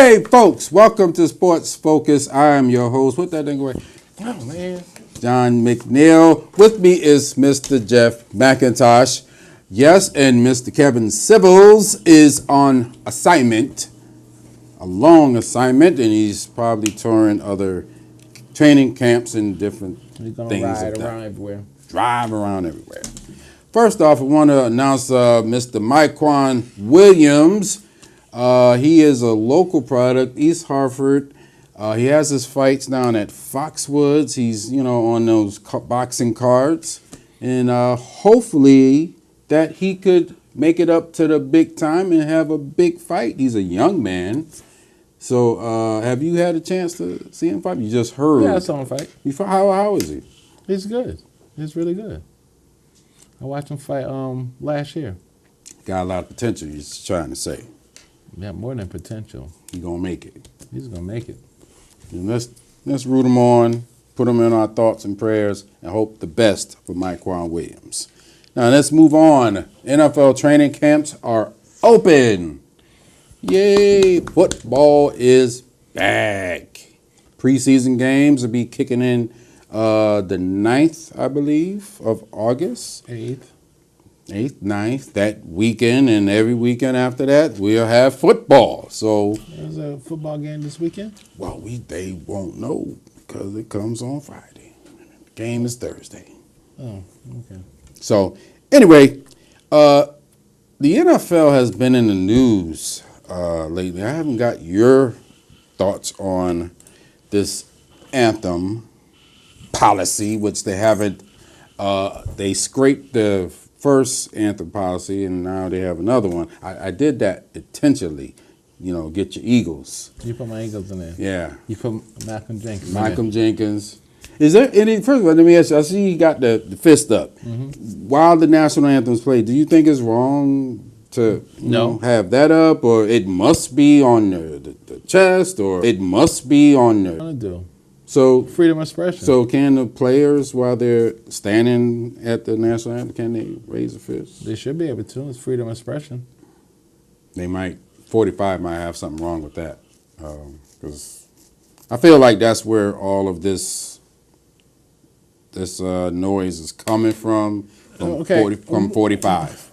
Hey, folks, welcome to Sports Focus. I am your host. What that thing away? Oh, man. John McNeil. With me is Mr. Jeff McIntosh. Yes, and Mr. Kevin Sibbles is on assignment, a long assignment, and he's probably touring other training camps and different He's gonna things. ride around everywhere. Drive around everywhere. First off, I want to announce Mr. Myquan Williams. He is a local product, East Hartford. He has his fights down at Foxwoods. He's, on those boxing cards. And hopefully that he could make it up to the big time and have a big fight. He's a young man. So have you had a chance to see him fight? You just heard. Yeah, I saw him fight. How is he? He's good. He's really good. I watched him fight last year. Got a lot of potential, you're just trying to say. Yeah, more than potential. He's going to make it. He's going to make it. And let's root him on, put him in our thoughts and prayers, and hope the best for Myquan Williams. Now let's move on. NFL training camps are open. Yay! Football is back. Preseason games will be kicking in the 9th, I believe, of August. 8th, 9th, that weekend, and every weekend after that, we'll have football. So there's a football game this weekend? Well, they won't know because it comes on Friday. The game is Thursday. Oh, okay. So, anyway, the NFL has been in the news lately. I haven't got your thoughts on this anthem policy, which they haven't. They scraped the first anthem policy, and now they have another one. I did that intentionally. Get your Eagles. You put my Eagles in there. Yeah. You put Malcolm Jenkins. Malcolm Jenkins. Is there any, first of all, let me ask you, I see you got the fist up. Mm-hmm. While the national anthems play, do you think it's wrong to have that up, or it must be on the chest, or it must be on the... I do. So freedom of expression. So can the players, while they're standing at the national anthem, can they raise a fist? They should be able to. It's freedom of expression. They might. 45 might have something wrong with that, because I feel like that's where all of this noise is coming from 45.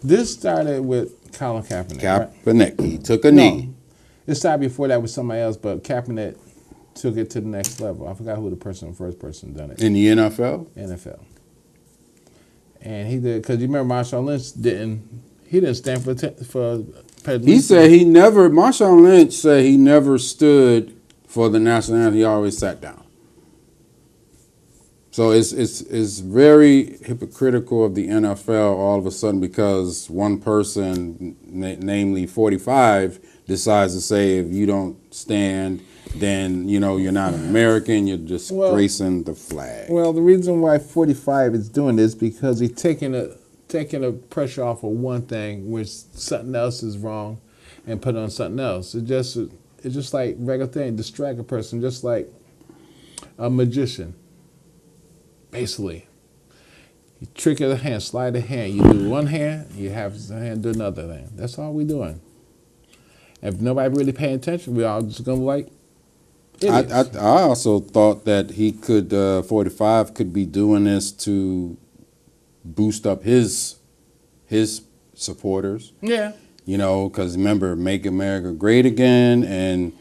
This started with Colin Kaepernick. Kaepernick, right? He took a knee. It started before that with somebody else, but Kaepernick took it to the next level. I forgot who the first person done it. In the NFL? NFL. And he did, because you remember Marshawn Lynch didn't stand for he said Marshawn Lynch said he never stood for the national anthem. He always sat down. So it's very hypocritical of the NFL all of a sudden because one person, namely 45, decides to say if you don't stand, then you're not American. You're disgracing the flag. Well, the reason why 45 is doing this because he's taking the pressure off of one thing, which something else is wrong, and put on something else. It's just like regular thing, distract a person, just like a magician. Basically, you trick the hand, slide the hand. You do one hand, you have the hand do another thing. That's all we're doing. If nobody really paying attention, we're all just gonna like. I also thought that he could 45 could be doing this to boost up his supporters. Yeah. Because remember, Make America Great Again, and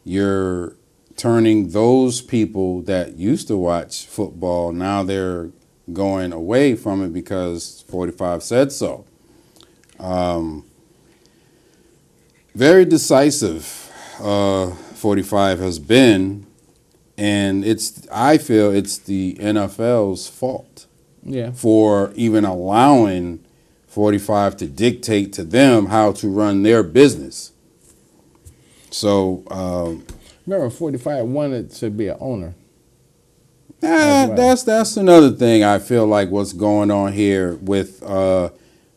you're turning those people that used to watch football, now they're going away from it because 45 said so. Very decisive 45 has been, and I feel it's the NFL's fault. Yeah. For even allowing 45 to dictate to them how to run their business. So remember, 45 wanted to be an owner. That's another thing I feel like what's going on here with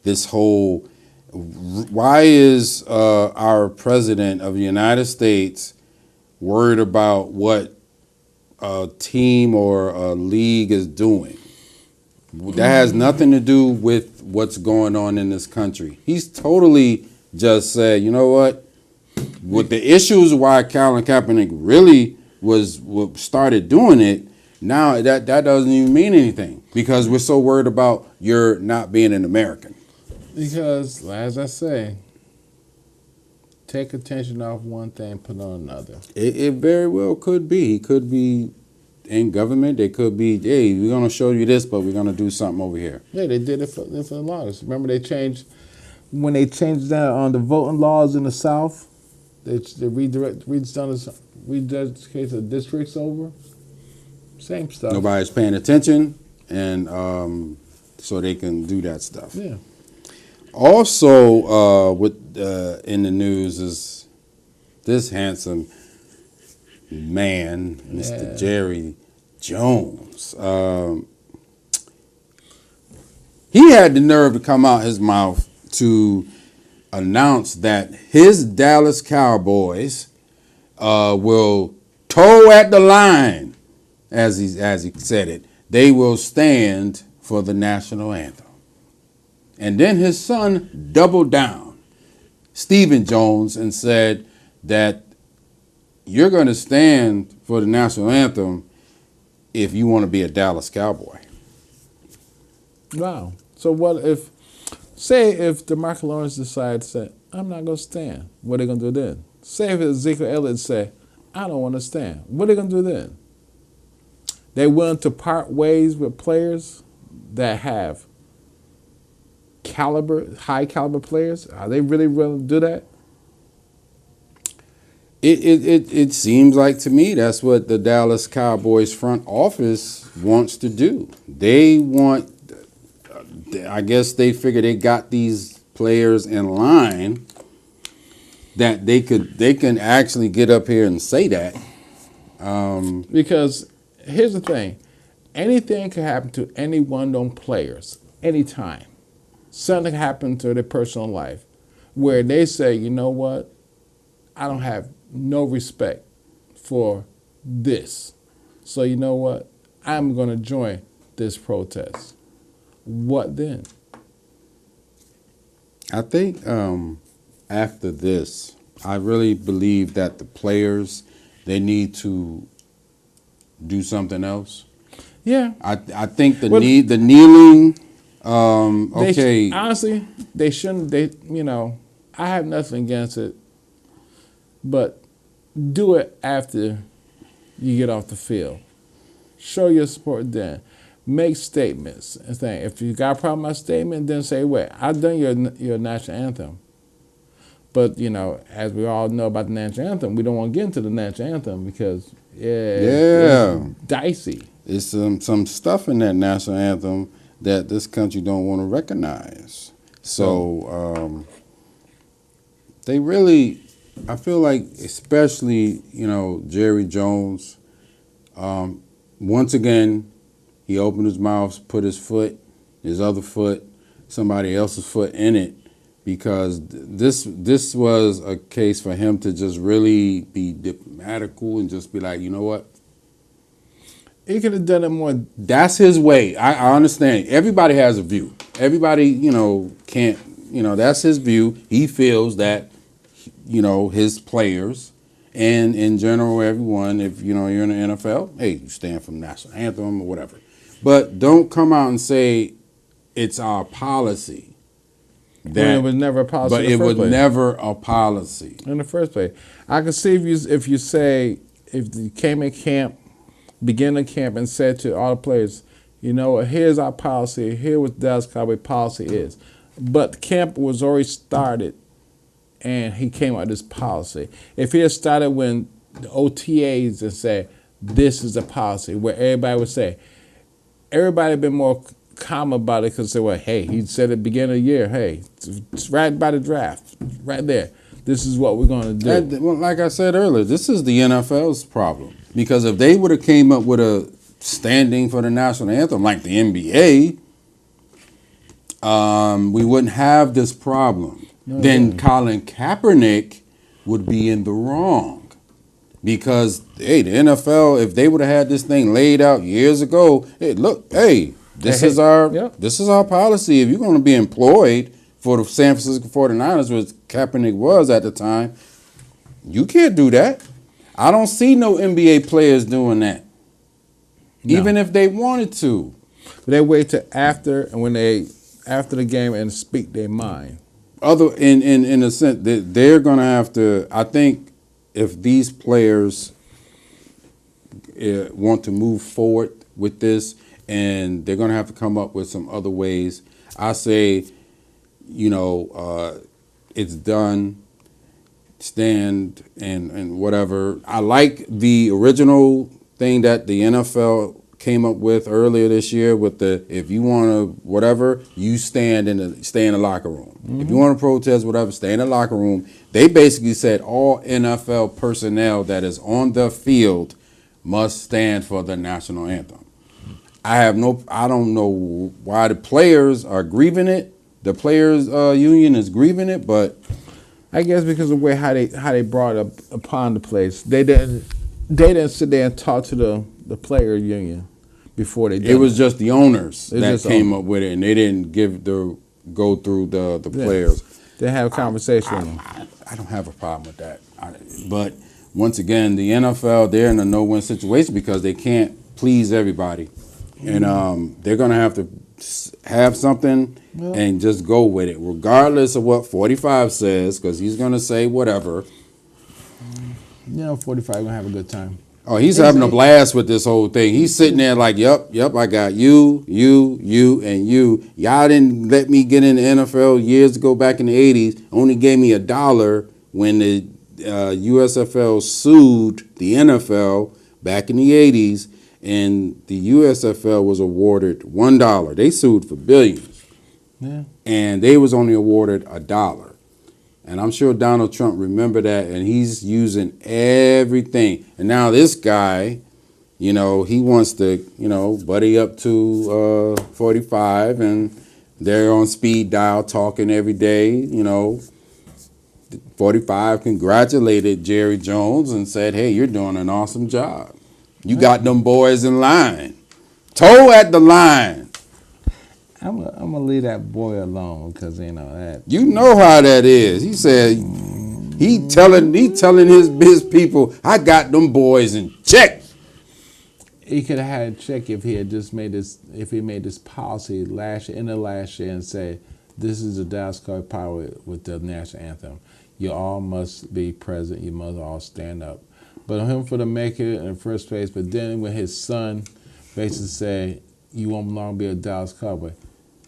this whole. Why is our president of the United States worried about what a team or a league is doing? That has nothing to do with what's going on in this country. He's totally just said, you know what? What the issues why Colin Kaepernick really was started doing it. Now that doesn't even mean anything because we're so worried about you're not being an American. Because, as I say, take attention off one thing, put on another. It very well could be. He could be in government. They could be, hey, we're going to show you this, but we're going to do something over here. Yeah, they did it for the longest. Remember when they changed that on the voting laws in the South, they rededicated the districts over. Same stuff. Nobody's paying attention, and so they can do that stuff. Yeah. Also, in the news is this handsome man, Mr. Jerry Jones. He had the nerve to come out his mouth to announce that his Dallas Cowboys will toe at the line, as he said it. They will stand for the national anthem. And then his son doubled down, Stephen Jones, and said that you're going to stand for the national anthem if you want to be a Dallas Cowboy. Wow. So what if DeMarco Lawrence decides to say, I'm not going to stand, what are they going to do then? Say if Ezekiel Elliott say, I don't want to stand, what are they going to do then? They willing to part ways with players that have high caliber players? Are they really willing to do that? It seems like to me that's what the Dallas Cowboys front office wants to do. They want, I guess they figure they got these players in line that they can actually get up here and say that. Because here's the thing, anything can happen to any one of them players anytime. Something can happen to their personal life where they say, you know what, I don't have no respect for this. So you know what, I'm going to join this protest. What then? I think after this, I really believe that the players, they need to do something else. Yeah. I think the kneeling, okay. Honestly, they shouldn't, I have nothing against it, but do it after you get off the field. Show your support then. Make statements and say, if you got a problem with my statement, then say, wait, I've done your national anthem. But, as we all know about the national anthem, we don't want to get into the national anthem because, it's dicey. It's some stuff in that national anthem that this country don't want to recognize. So they really, I feel like, especially, Jerry Jones, once again, he opened his mouth, put his other foot, somebody else's foot in it, because this was a case for him to just really be diplomatical and just be like, you know what? He could have done it more. That's his way. I understand. Everybody has a view. Everybody, can't, that's his view. He feels that, his players and in general everyone, if, you're in the NFL, hey, you stand for the national anthem or whatever. But don't come out and say it's our policy. It was never a policy. But it was never a policy in the first place. I can see if you say, if you came in camp, beginning of camp, and said to all the players, here's our policy, here what Dallas Cowboy policy is. But the camp was already started, and he came out with this policy. If he had started when the OTAs and said, this is a policy, where everybody would say, everybody had been more calm about it because they were, hey, he said at the beginning of the year, hey, it's right by the draft, right there. This is what we're going to do. Well, like I said earlier, this is the NFL's problem. Because if they would have came up with a standing for the national anthem like the NBA, we wouldn't have this problem. Then Colin Kaepernick would be in the wrong. Because, hey, the NFL, if they would have had this thing laid out years ago, hey, look, hey, this is our policy. If you're going to be employed for the San Francisco 49ers, which Kaepernick was at the time, You can't do that. I don't see no NBA players doing that. No. Even if they wanted to. They wait till after the game and speak their mind. Other in a sense that they're gonna have to. I think if these players want to move forward with this, and they're gonna have to come up with some other ways. I say, it's done. Stand and whatever. I like the original thing that the NFL came up with earlier this year with the if you want to whatever, you stay in the locker room. Mm-hmm. If you want to protest whatever, stay in the locker room. They basically said all NFL personnel that is on the field must stand for the national anthem. I don't know why the players are grieving it. The players union is grieving it, but I guess because of the way how they brought up upon the place. They didn't sit there and talk to the player union before they did. It was just the owners that came up with it, and they didn't go through the players. They have a conversation. I don't have a problem with that. But once again, the NFL, they're in a no-win situation because they can't please everybody. And they're going to have to have something and just go with it, regardless of what 45 says, because he's going to say whatever. 45 going to have a good time. Oh, he's having a blast with this whole thing. He's sitting there like, yep, I got you, and you. Y'all didn't let me get in the NFL years ago back in the 80s. Only gave me $1 when the USFL sued the NFL back in the 80s, and the USFL was awarded $1. They sued for billions. Yeah. And they was only awarded $1. And I'm sure Donald Trump remember that, and he's using everything. And now this guy, he wants to, buddy up to 45, and they're on speed dial talking every day. 45 congratulated Jerry Jones and said, hey, you're doing an awesome job. You got them boys in line. Toe at the line. I'm gonna leave that boy alone because that. You know how that is. He said he telling his people, I got them boys in check. He could have had a check if he had just made this policy last year and say, this is the Dallas Cowboys with the national anthem. You all must be present. You must all stand up. But him for to make it in the first place, but then when his son basically say, you won't long be a Dallas Cowboy,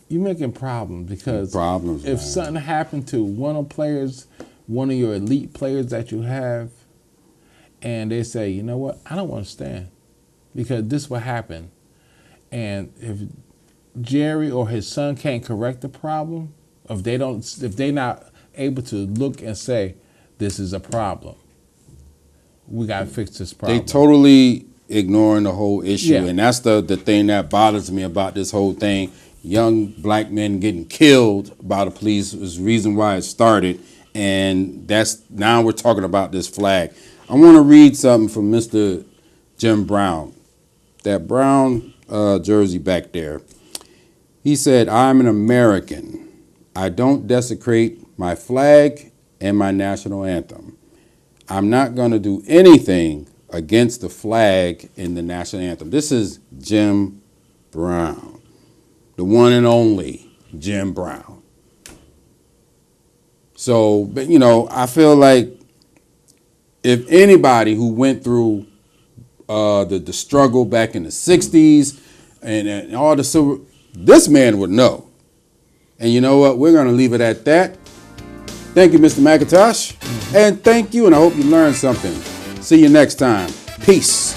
you're making problems because if something happened to one of your elite players that you have, and they say, you know what, I don't want to stand because this will happen. And if Jerry or his son can't correct the problem, if they're not able to look and say, this is a problem, we got to fix this problem. They totally ignoring the whole issue, and that's the thing that bothers me about this whole thing. Young black men getting killed by the police is the reason why it started, and now we're talking about this flag. I want to read something from Mr. Jim Brown, that brown jersey back there. He said, I'm an American. I don't desecrate my flag and my national anthem. I'm not going to do anything against the flag and the national anthem. This is Jim Brown, the one and only Jim Brown. So, but I feel like if anybody who went through the struggle back in the 60s and all the civil, this man would know. And you know what? We're going to leave it at that. Thank you, Mr. McIntosh. And thank you, and I hope you learned something. See you next time. Peace.